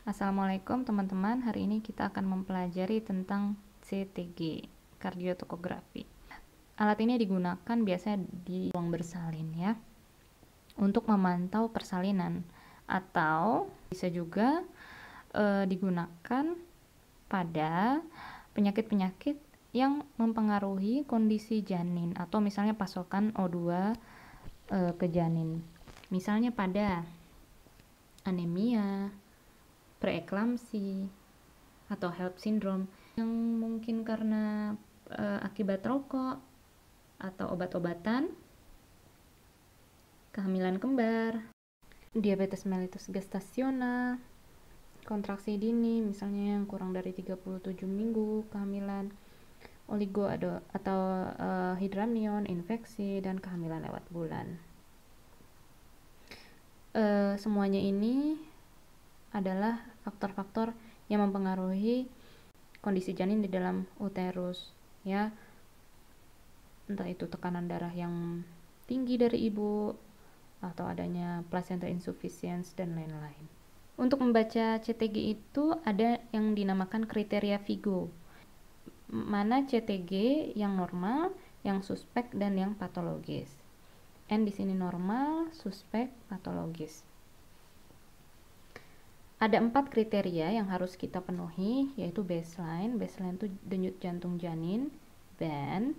Assalamualaikum teman-teman, hari ini kita akan mempelajari tentang CTG, kardiotokografi. Alat ini digunakan biasanya di ruang bersalin ya, untuk memantau persalinan, atau bisa juga digunakan pada penyakit-penyakit yang mempengaruhi kondisi janin atau misalnya pasokan O2 ke janin. Misalnya pada anemia, preeklamsi, atau HELLP syndrome yang mungkin karena akibat rokok atau obat-obatan, kehamilan kembar, diabetes mellitus gestasional, kontraksi dini misalnya yang kurang dari 37 minggu kehamilan, oligo atau hidramnion, infeksi, dan kehamilan lewat bulan. Semuanya ini adalah faktor-faktor yang mempengaruhi kondisi janin di dalam uterus ya, entah itu tekanan darah yang tinggi dari ibu atau adanya placenta insufficiency dan lain-lain. Untuk membaca CTG itu ada yang dinamakan kriteria Vigo, mana CTG yang normal, yang suspek, dan yang patologis. N di sini normal, suspek, patologis. Ada 4 kriteria yang harus kita penuhi, yaitu baseline itu denyut jantung janin, band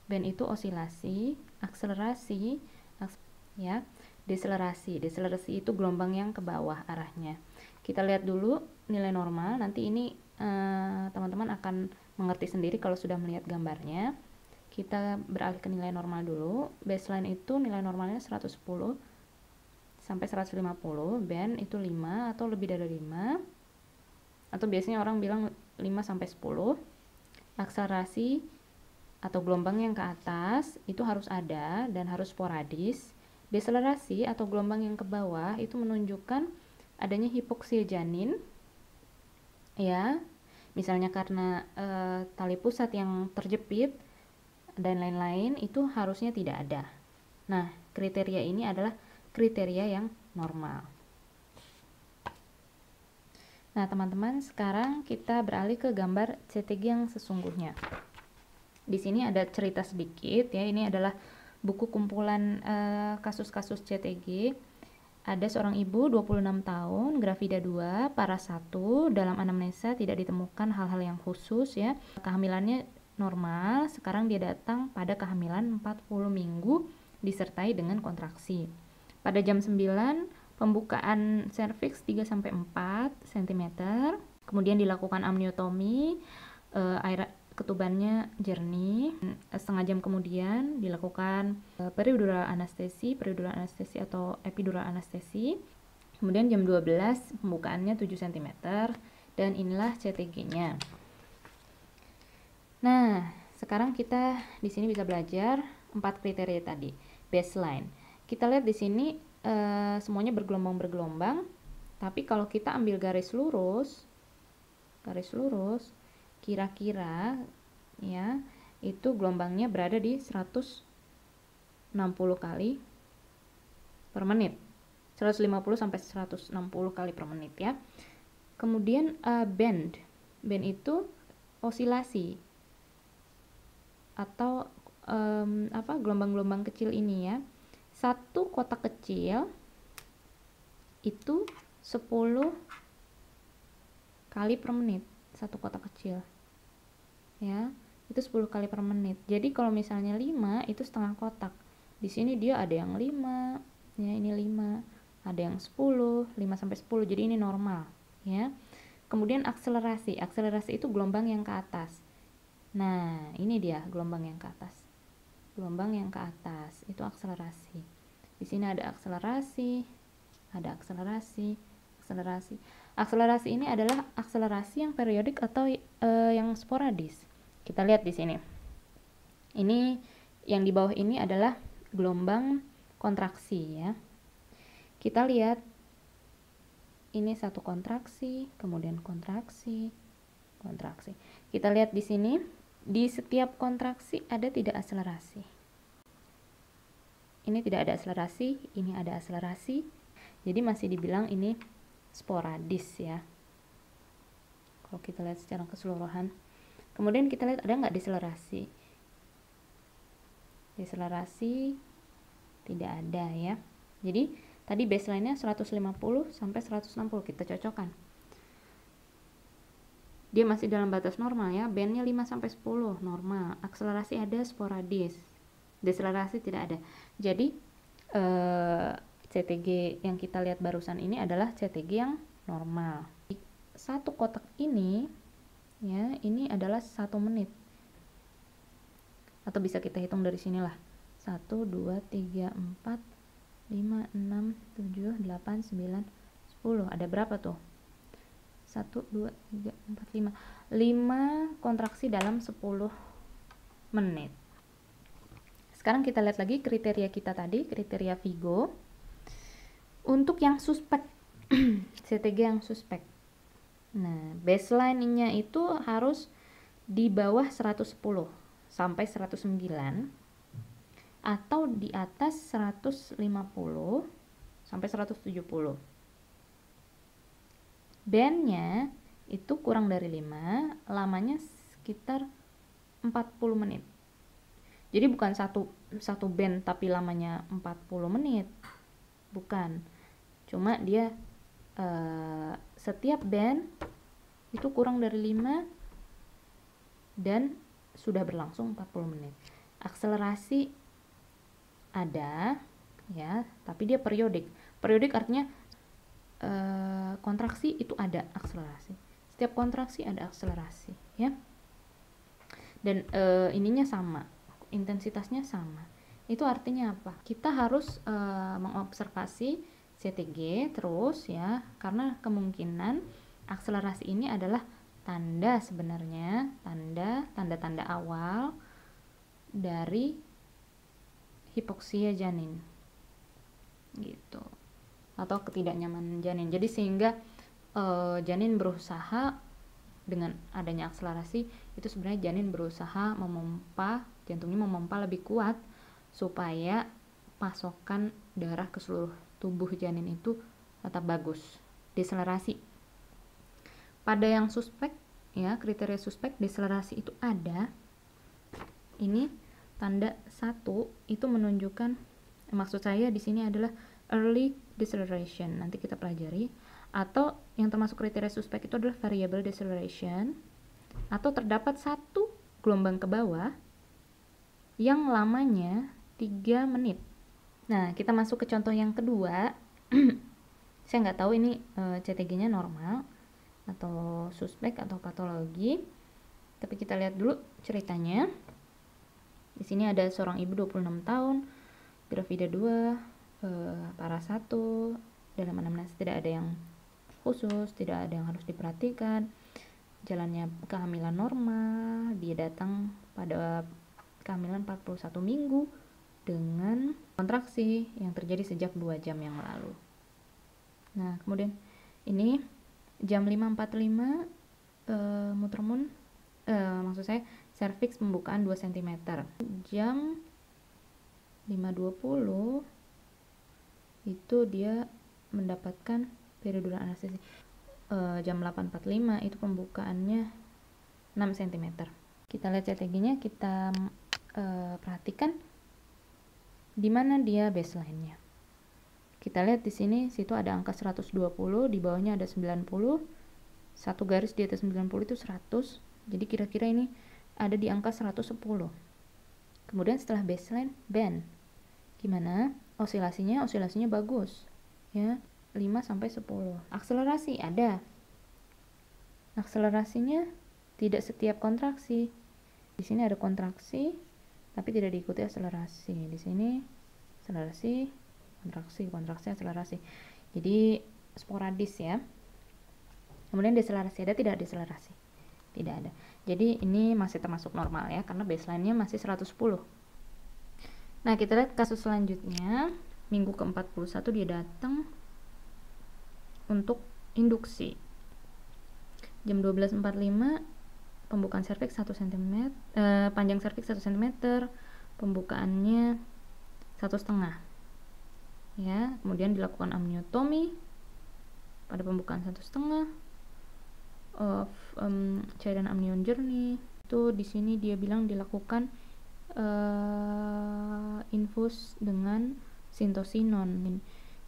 itu osilasi, akselerasi ya, deselerasi itu gelombang yang ke bawah arahnya. Kita lihat dulu nilai normal, nanti ini teman-teman akan mengerti sendiri kalau sudah melihat gambarnya. Kita beralih ke nilai normal dulu. Baseline itu nilai normalnya 110 sampai 150, band itu 5 atau lebih dari 5, atau biasanya orang bilang 5 sampai 10. Akselerasi atau gelombang yang ke atas itu harus ada dan harus sporadis. Deselerasi atau gelombang yang ke bawah itu menunjukkan adanya hipoksia janin ya, misalnya karena tali pusat yang terjepit dan lain-lain, itu harusnya tidak ada. Nah, kriteria ini adalah kriteria yang normal. Nah, teman-teman, sekarang kita beralih ke gambar CTG yang sesungguhnya. Di sini ada cerita sedikit ya, ini adalah buku kumpulan kasus-kasus CTG. Ada seorang ibu 26 tahun, gravida 2, paras 1, dalam anamnesa tidak ditemukan hal-hal yang khusus ya. Kehamilannya normal, sekarang dia datang pada kehamilan 40 minggu disertai dengan kontraksi. Pada jam 9, pembukaan serviks 3-4 cm, kemudian dilakukan amniotomi, air ketubannya jernih. Setengah jam kemudian dilakukan peridural anestesi atau epidural anestesi. Kemudian jam 12 pembukaannya 7 cm, dan inilah CTG-nya. Nah, sekarang kita di sini bisa belajar 4 kriteria tadi. Baseline. Kita lihat di sini semuanya bergelombang-bergelombang, tapi kalau kita ambil garis lurus kira-kira ya, itu gelombangnya berada di 160 kali per menit. 150 sampai 160 kali per menit ya. Kemudian band itu osilasi atau gelombang-gelombang kecil ini ya. Satu kotak kecil itu 10 kali per menit, satu kotak kecil ya, itu 10 kali per menit. Jadi kalau misalnya 5 itu setengah kotak. Di sini dia ada yang 5 ya, ini 5, ada yang 10, 5 sampai 10. Jadi ini normal ya. Kemudian akselerasi itu gelombang yang ke atas. Nah, ini dia gelombang yang ke atas. Gelombang yang ke atas itu akselerasi. Di sini ada akselerasi. Akselerasi ini adalah akselerasi yang periodik atau yang sporadis. Kita lihat di sini. Ini yang di bawah ini adalah gelombang kontraksi ya. Kita lihat ini satu kontraksi, kemudian kontraksi. Kita lihat di sini, di setiap kontraksi ada tidak akselerasi. Ini tidak ada akselerasi, ini ada akselerasi. Jadi masih dibilang ini sporadis ya, kalau kita lihat secara keseluruhan. Kemudian kita lihat ada nggak deselerasi. Deselerasi tidak ada ya. Jadi tadi baseline-nya 150 sampai 160 kita cocokkan. Dia masih dalam batas normal ya, bandnya 5 sampai 10 normal. Akselerasi ada, sporadis. Deselerasi tidak ada. Jadi CTG yang kita lihat barusan ini adalah CTG yang normal. Satu kotak ini ya, ini adalah 1 menit. Atau bisa kita hitung dari sinilah. 1 2 3 4 5 6 7 8 9 10. Ada berapa tuh? 1 2 3 4 5 kontraksi dalam 10 menit. Sekarang kita lihat lagi kriteria kita tadi, kriteria Vigo. Untuk yang suspek, CTG yang suspek. Nah, baseline-nya itu harus di bawah 110 sampai 109 atau di atas 150 sampai 170. Bandnya itu kurang dari 5, lamanya sekitar 40 menit. Jadi bukan satu band tapi lamanya 40 menit. Bukan. Cuma dia setiap band itu kurang dari 5 dan sudah berlangsung 40 menit. Akselerasi ada ya, tapi dia periodik. Periodik artinya kontraksi itu ada akselerasi. Setiap kontraksi ada akselerasi ya. Dan ininya sama, intensitasnya sama. Itu artinya apa? Kita harus mengobservasi CTG terus ya, karena kemungkinan akselerasi ini adalah tanda sebenarnya, tanda-tanda awal dari hipoksia janin gitu, atau ketidaknyamanan janin. Jadi sehingga janin berusaha, dengan adanya akselerasi itu sebenarnya janin berusaha memompa, jantungnya memompa lebih kuat supaya pasokan darah ke seluruh tubuh janin itu tetap bagus, deselerasi. Pada yang suspek ya, kriteria suspek deselerasi itu ada. Ini tanda 1 itu menunjukkan, maksud saya di sini adalah early deceleration, nanti kita pelajari. Atau yang termasuk kriteria suspek itu adalah variable deceleration, atau terdapat 1 gelombang ke bawah yang lamanya 3 menit. Nah, kita masuk ke contoh yang kedua. Saya nggak tahu ini CTG-nya normal atau suspek atau patologi, tapi kita lihat dulu ceritanya. Di sini ada seorang ibu 26 tahun, gravida 2, para 1, dalam anamnesis tidak ada yang khusus, tidak ada yang harus diperhatikan, jalannya kehamilan normal, dia datang pada kehamilan 41 minggu dengan kontraksi yang terjadi sejak 2 jam yang lalu. Nah, kemudian ini jam 5.45 mutermun, maksud saya serviks pembukaan 2 cm. Jam 5.20 itu dia mendapatkan peridural anestesi. Jam 8.45 itu pembukaannya 6 cm. Kita lihat CTG-nya, kita perhatikan di mana dia baseline-nya. Kita lihat di sini, situ ada angka 120, di bawahnya ada 90, satu garis di atas 90 itu 100. Jadi kira-kira ini ada di angka 110. Kemudian setelah baseline, band. Gimana? Osilasinya bagus ya. 5 sampai 10. Akselerasi ada. Akselerasinya tidak setiap kontraksi. Di sini ada kontraksi tapi tidak diikuti akselerasi. Di sini akselerasi, kontraksi, akselerasi. Jadi sporadis ya. Kemudian deselerasi ada, tidak deselerasi? Tidak ada. Jadi ini masih termasuk normal ya, karena baseline-nya masih 110. Nah, kita lihat kasus selanjutnya. Minggu ke-41 dia datang untuk induksi. Jam 12.45 pembukaan serviks 1 cm, panjang serviks 1 cm, pembukaannya 1,5 ya. Kemudian dilakukan amniotomi pada pembukaan 1,5 of cairan amnion jernih. Itu di sini dia bilang dilakukan infus dengan sintosinon,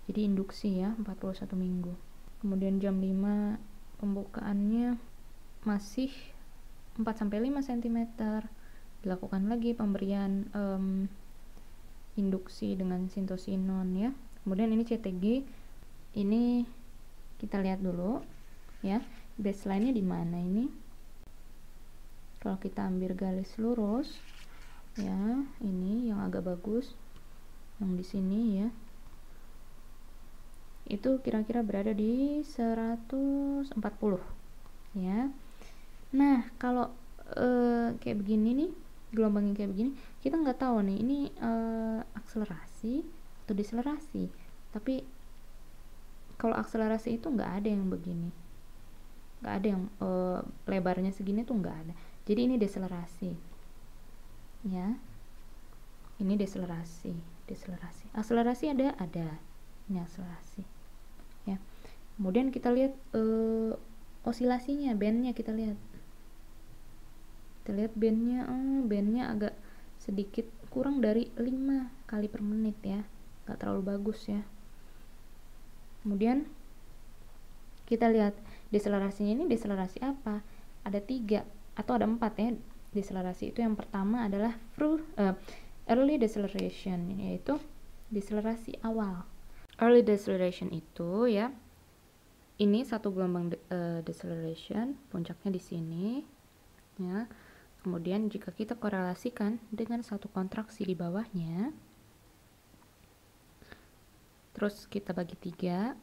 jadi induksi ya, 41 minggu. Kemudian jam 5 pembukaannya masih 4-5 cm, dilakukan lagi pemberian induksi dengan sintosinon ya. Kemudian ini CTG, ini kita lihat dulu ya, baseline-nya di mana ini. Kalau kita ambil garis lurus ya, ini yang agak bagus, yang di sini ya, itu kira-kira berada di 140 ya. Nah kalau kayak begini nih, gelombangnya kayak begini, kita nggak tahu nih ini akselerasi atau deselerasi. Tapi kalau akselerasi itu nggak ada yang begini, nggak ada yang lebarnya segini tuh nggak ada. Jadi ini deselerasi ya, ini deselerasi. Akselerasi ada ini akselerasi ya. Kemudian kita lihat osilasinya, bandnya kita lihat bandnya agak sedikit kurang dari 5 kali per menit ya, nggak terlalu bagus ya. Kemudian kita lihat deselerasinya, ini deselerasi apa? Ada 3 atau ada 4 ya deselerasi. Itu yang pertama adalah early deceleration, yaitu deselerasi awal. Early deceleration itu ya, ini satu gelombang deceleration, puncaknya di sini ya. Kemudian jika kita korelasikan dengan satu kontraksi di bawahnya, terus kita bagi 3,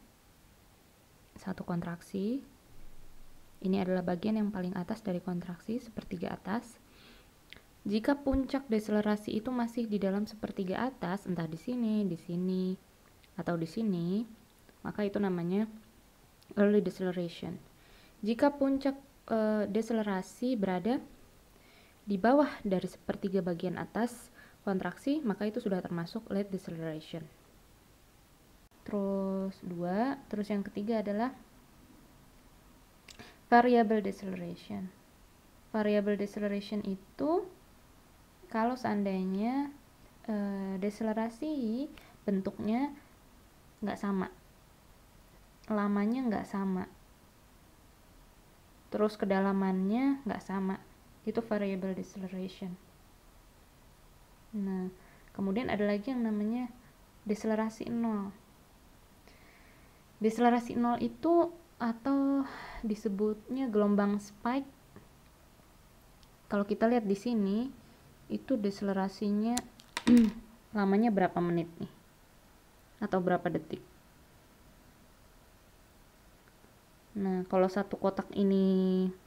satu kontraksi, ini adalah bagian yang paling atas dari kontraksi, sepertiga atas. Jika puncak deselerasi itu masih di dalam sepertiga atas, entah di sini, atau di sini, maka itu namanya early deceleration. Jika puncak deselerasi berada di bawah dari sepertiga bagian atas kontraksi, maka itu sudah termasuk late deceleration. Terus yang ketiga adalah variable deceleration. Variable deceleration itu kalau seandainya deselerasi bentuknya nggak sama, lamanya nggak sama, terus kedalamannya nggak sama, itu variable deceleration. Nah, kemudian ada lagi yang namanya deselerasi 0. Deselerasi 0 itu atau disebutnya gelombang spike. Kalau kita lihat di sini, itu deselerasinya lamanya berapa menit nih? Atau berapa detik? Nah, kalau satu kotak ini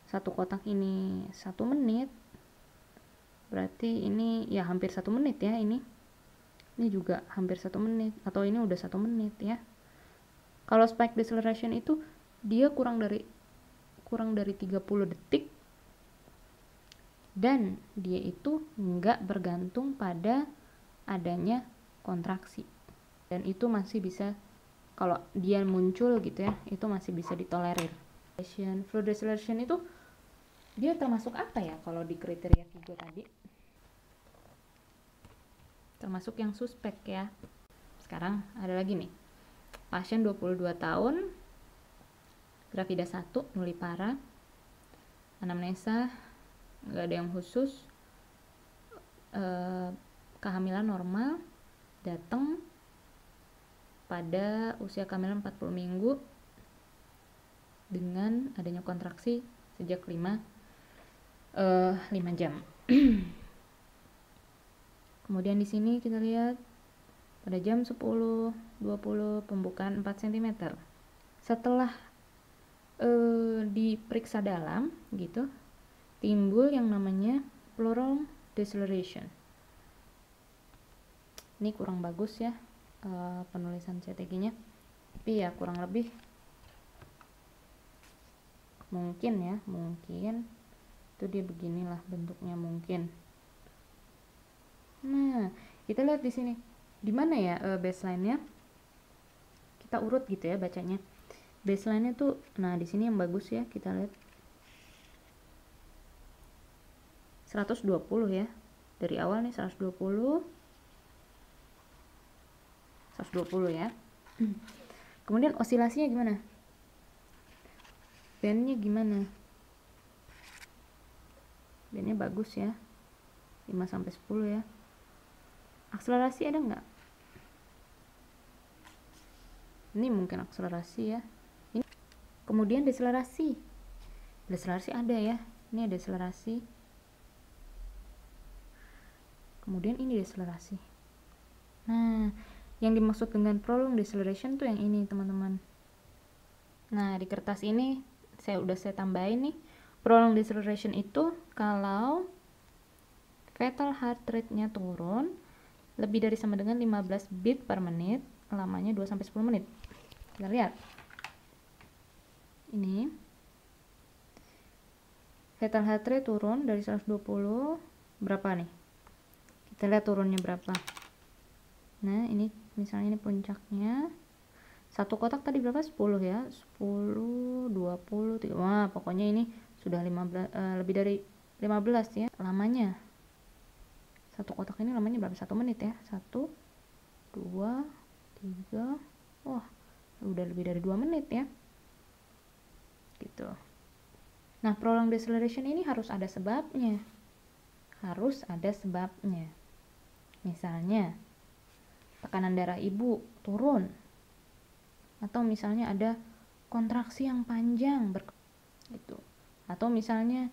1 menit, berarti ini ya hampir 1 menit ya ini. Ini juga hampir 1 menit, atau ini udah 1 menit ya. Kalau spike deceleration itu dia kurang dari 30 detik, dan dia itu nggak bergantung pada adanya kontraksi, dan itu masih bisa, kalau dia muncul gitu ya, itu masih bisa ditolerir. Flow deceleration itu dia termasuk apa ya kalau di kriteria Vigo tadi? Termasuk yang suspek ya. Sekarang ada lagi nih, pasien 22 tahun, gravida 1, nulipara, anamnesa nggak ada yang khusus, kehamilan normal, datang pada usia kehamilan 40 minggu dengan adanya kontraksi sejak 5 jam. Kemudian di sini kita lihat pada jam 10.20 pembukaan 4 cm. Setelah diperiksa dalam gitu, timbul yang namanya pleural deceleration. Ini kurang bagus ya penulisan CTG-nya, tapi ya kurang lebih mungkin itu dia beginilah bentuknya mungkin. Nah, kita lihat di sini di mana ya baseline-nya. kita urut gitu ya bacanya. Baseline-nya tuh, nah di sini yang bagus ya, kita lihat 120 ya. Dari awal nih 120 ya. Kemudian osilasinya gimana? Bandnya gimana? Bandnya bagus ya. 5 sampai 10 ya. Akselerasi ada nggak? Ini mungkin akselerasi ya. Ini. Kemudian deselerasi. Deselerasi ada ya. Ini ada deselerasi. Kemudian ini deselerasi. Nah, yang dimaksud dengan prolonged deceleration tuh yang ini, teman-teman. Nah, di kertas ini saya tambahin nih. Prolonged deceleration itu kalau fetal heart rate-nya turun lebih dari sama dengan 15 beat per menit, lamanya 2 sampai 10 menit. Kita lihat. Ini fetal heart rate turun dari 120 berapa nih? Kita lihat turunnya berapa. Nah, ini misalnya ini puncaknya. Satu kotak tadi berapa? 10 ya. 10, 20, 30. Wah, pokoknya ini sudah 15 lebih dari 15 ya lamanya. Satu kotak ini lamanya berapa? 1 menit ya. 1 2 3. Wah, udah lebih dari 2 menit ya. Gitu. Nah, prolonged deceleration ini harus ada sebabnya. Harus ada sebabnya. Misalnya tekanan darah ibu turun, atau misalnya ada kontraksi yang panjang gitu, atau misalnya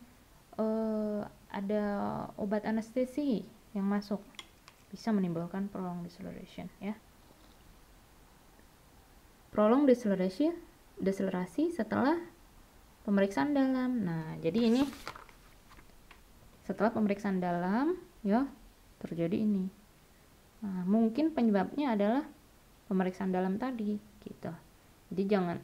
ada obat anestesi yang masuk, bisa menimbulkan prolonged deceleration ya. Prolonged deselerasi setelah pemeriksaan dalam. Nah, jadi ini setelah pemeriksaan dalam ya terjadi ini. Nah, mungkin penyebabnya adalah pemeriksaan dalam tadi gitu. Jadi jangan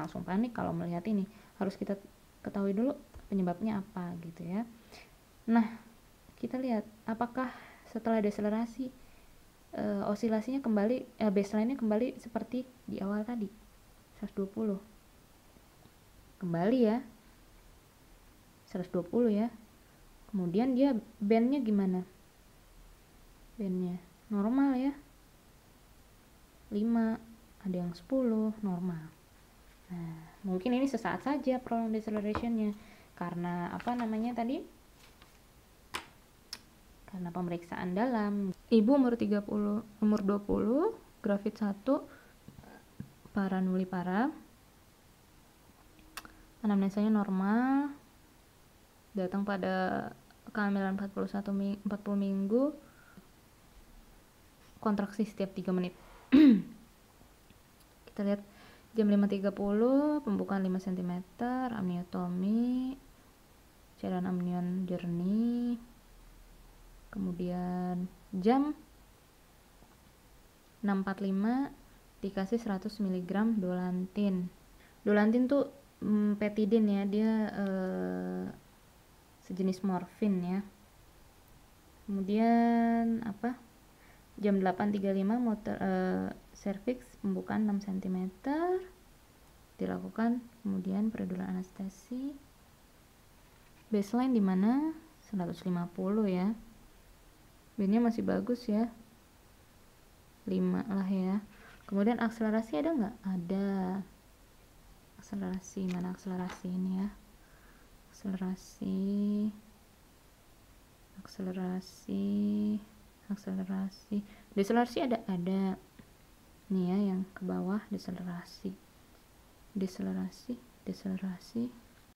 langsung panik kalau melihat ini. Harus kita ketahui dulu penyebabnya apa gitu ya. Nah, kita lihat apakah setelah deselerasi osilasinya kembali, baseline-nya kembali seperti di awal tadi 120. Kembali ya 120 ya. Kemudian dia bandnya gimana? Bandnya normal ya, 5, ada yang 10, normal. Nah, mungkin ini sesaat saja prolonged deceleration-nya karena apa namanya tadi, karena pemeriksaan dalam. Ibu umur 20, grafit 1, nulipara, anamnesanya normal, datang pada kehamilan 40 minggu, kontraksi setiap 3 menit. Kita lihat jam 5.30, pembukaan 5 cm, amniotomi, cairan amnion jernih. Kemudian jam 6.45 dikasih 100 mg dolantin. Dolantin tuh petidin ya, dia sejenis morfin ya. Kemudian apa? Jam 8.35 motor cervix, pembukaan 6 cm dilakukan, kemudian peredaran anestesi. Baseline di mana? 150 ya. Bandnya masih bagus ya, 5 lah ya. Kemudian akselerasi ada nggak? Ada. Akselerasi, mana akselerasi ini ya? Akselerasi. Deselerasi ada nih ya, yang ke bawah deselerasi.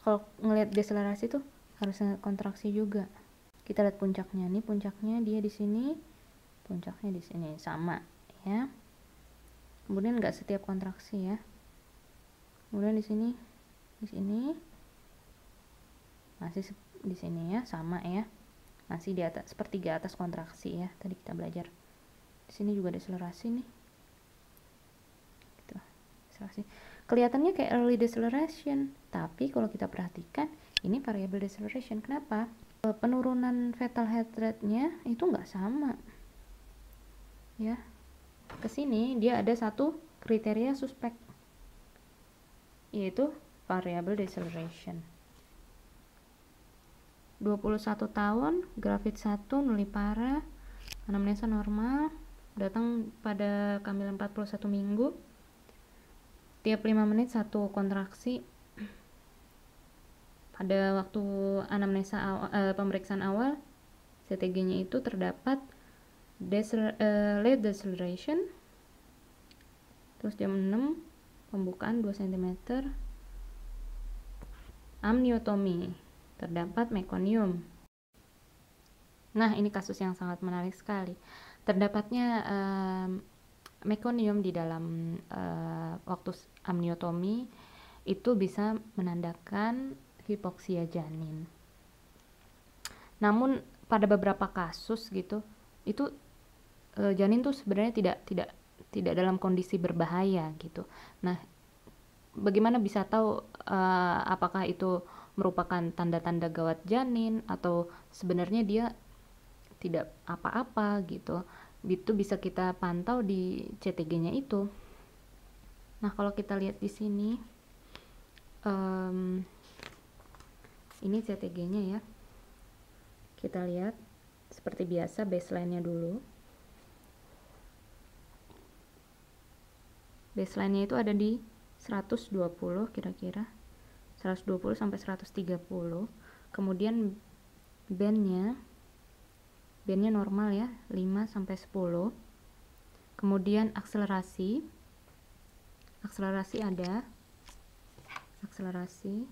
Kalau ngelihat deselerasi tuh harus kontraksi juga. Kita lihat puncaknya nih, puncaknya dia di sini, puncaknya di sini sama ya. Kemudian nggak setiap kontraksi ya. Kemudian di sini masih di sini ya, sama ya, masih di atas, sepertiga atas kontraksi ya, tadi kita belajar. Di sini juga deselerasi nih, gitu. Deselerasi kelihatannya kayak early deceleration, tapi kalau kita perhatikan ini variable deceleration. Kenapa? Penurunan fetal heart rate-nya itu nggak sama ya. Kesini dia ada satu kriteria suspek, yaitu variable deceleration. 21 tahun, gravid 1, nullipara, anamnesa normal, datang pada kehamilan 41 minggu, tiap 5 menit 1 kontraksi. Pada waktu anamnesa pemeriksaan awal, CTG-nya itu terdapat late deceleration. Terus jam 6 pembukaan 2 cm, amniotomi, terdapat mekonium. Nah, ini kasus yang sangat menarik sekali. Terdapatnya mekonium di dalam waktu amniotomi itu bisa menandakan hipoksia janin. Namun pada beberapa kasus gitu, itu janin tuh sebenarnya tidak dalam kondisi berbahaya gitu. Nah, bagaimana bisa tahu apakah itu merupakan tanda-tanda gawat janin atau sebenarnya dia tidak apa-apa gitu. Itu bisa kita pantau di CTG-nya itu. Nah, kalau kita lihat di sini, ini CTG-nya ya. Kita lihat seperti biasa baseline-nya dulu. Baseline-nya itu ada di 120 kira-kira. 120 sampai 130. Kemudian bandnya normal ya, 5 sampai 10. Kemudian akselerasi ada akselerasi,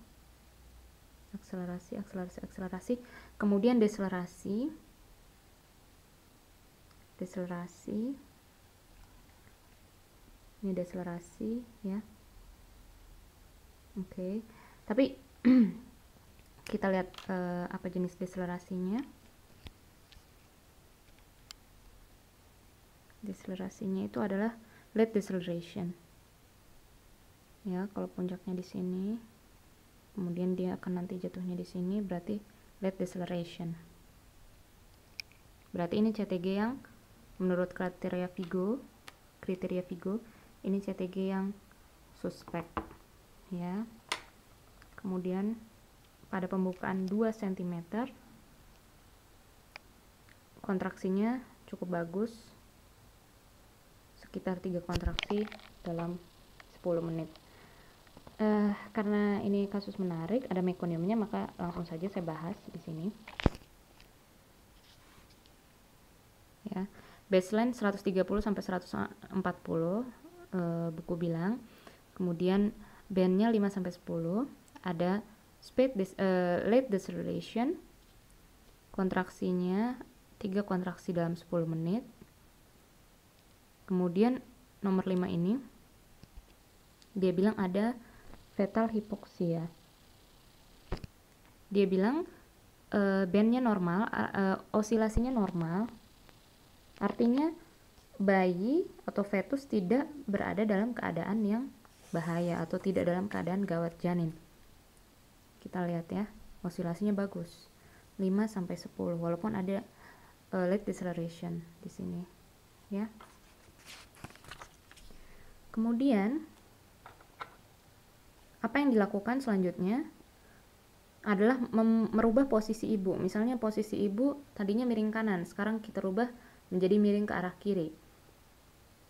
kemudian deselerasi, ini deselerasi ya. Oke. Tapi kita lihat apa jenis deselerasinya. Deselerasinya itu adalah late deceleration. Ya, kalau puncaknya di sini, kemudian dia akan nanti jatuhnya di sini, berarti late deceleration. Berarti ini CTG yang menurut kriteria Vigo, ini CTG yang suspek. Ya. Kemudian pada pembukaan 2 cm, kontraksinya cukup bagus, sekitar 3 kontraksi dalam 10 menit. Karena ini kasus menarik, ada mekoniumnya, maka langsung saja saya bahas di sini. Ya, baseline 130 sampai 140 buku bilang. Kemudian bandnya 5 sampai 10, ada late deceleration, kontraksinya 3 kontraksi dalam 10 menit. Kemudian nomor 5 ini dia bilang ada fetal hipoksia. Dia bilang bandnya normal, osilasinya normal, artinya bayi atau fetus tidak berada dalam keadaan yang bahaya atau tidak dalam keadaan gawat janin. Kita lihat ya, osilasinya bagus, 5 sampai 10, walaupun ada late deceleration di sini ya. Kemudian apa yang dilakukan selanjutnya adalah merubah posisi ibu. Misalnya posisi ibu tadinya miring kanan, sekarang kita rubah menjadi miring ke arah kiri.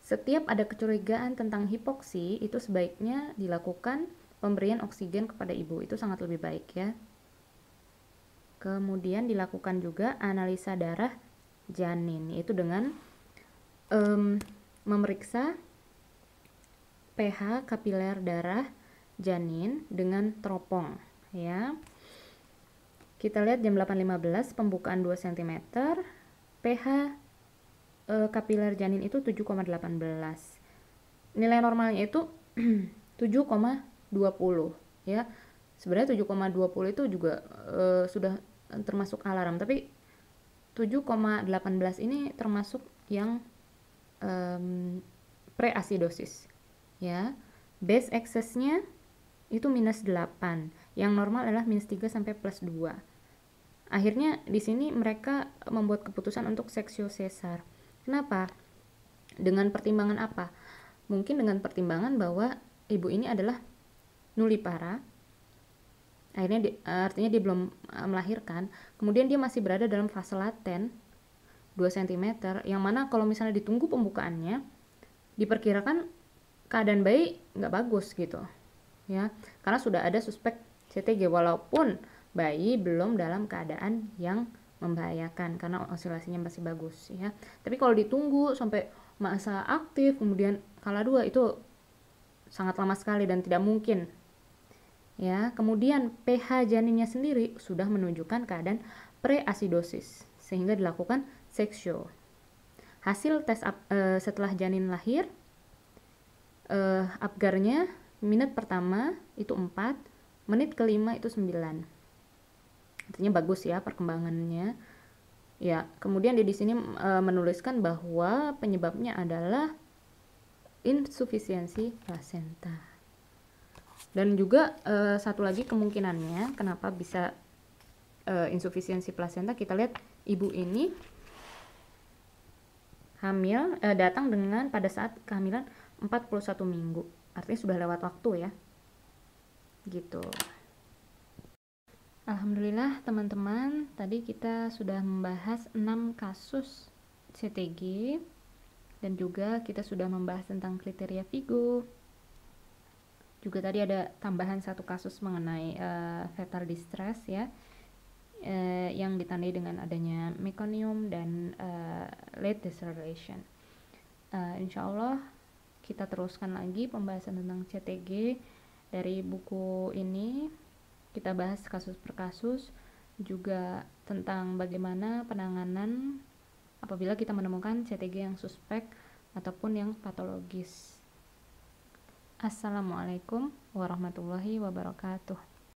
Setiap ada kecurigaan tentang hipoksi, itu sebaiknya dilakukan pemberian oksigen kepada ibu. Itu sangat lebih baik ya. Kemudian dilakukan juga analisa darah janin, yaitu dengan memeriksa pH kapiler darah janin dengan teropong ya. Kita lihat jam 8.15 pembukaan 2 cm, pH kapiler janin itu 7,18. Nilai normalnya itu 7,20 ya. Sebenarnya 7,20 itu juga sudah termasuk alarm, tapi 7,18 ini termasuk yang preasidosis ya. Base excess-nya itu -8, yang normal adalah -3 sampai +2. Akhirnya di sini mereka membuat keputusan untuk seksio sesar. Kenapa? Dengan pertimbangan apa? mungkin dengan pertimbangan bahwa ibu ini adalah nullipara, akhirnya artinya dia belum melahirkan, kemudian dia masih berada dalam fase laten 2 cm, yang mana kalau misalnya ditunggu pembukaannya diperkirakan keadaan bayi nggak bagus gitu ya, karena sudah ada suspek CTG walaupun bayi belum dalam keadaan yang membahayakan karena osilasinya masih bagus ya. Tapi kalau ditunggu sampai masa aktif kemudian kala 2 itu sangat lama sekali dan tidak mungkin ya. Kemudian pH janinnya sendiri sudah menunjukkan keadaan preasidosis sehingga dilakukan seksio. Hasil tes setelah janin lahir, Apgarnya menit pertama itu 4, menit kelima itu 9. Artinya bagus ya perkembangannya. Ya, kemudian dia di sini menuliskan bahwa penyebabnya adalah insufisiensi plasenta. Dan juga satu lagi kemungkinannya kenapa bisa insufisiensi plasenta, kita lihat ibu ini hamil datang dengan pada saat kehamilan 41 minggu. Artinya sudah lewat waktu ya. Gitu. Alhamdulillah teman-teman, tadi kita sudah membahas 6 kasus CTG dan juga kita sudah membahas tentang kriteria Vigo. Juga tadi ada tambahan satu kasus mengenai fetal distress ya, yang ditandai dengan adanya meconium dan late deceleration. Insya Allah kita teruskan lagi pembahasan tentang CTG dari buku ini. Kita bahas kasus per kasus, juga tentang bagaimana penanganan apabila kita menemukan CTG yang suspek ataupun yang patologis. Assalamualaikum warahmatullahi wabarakatuh.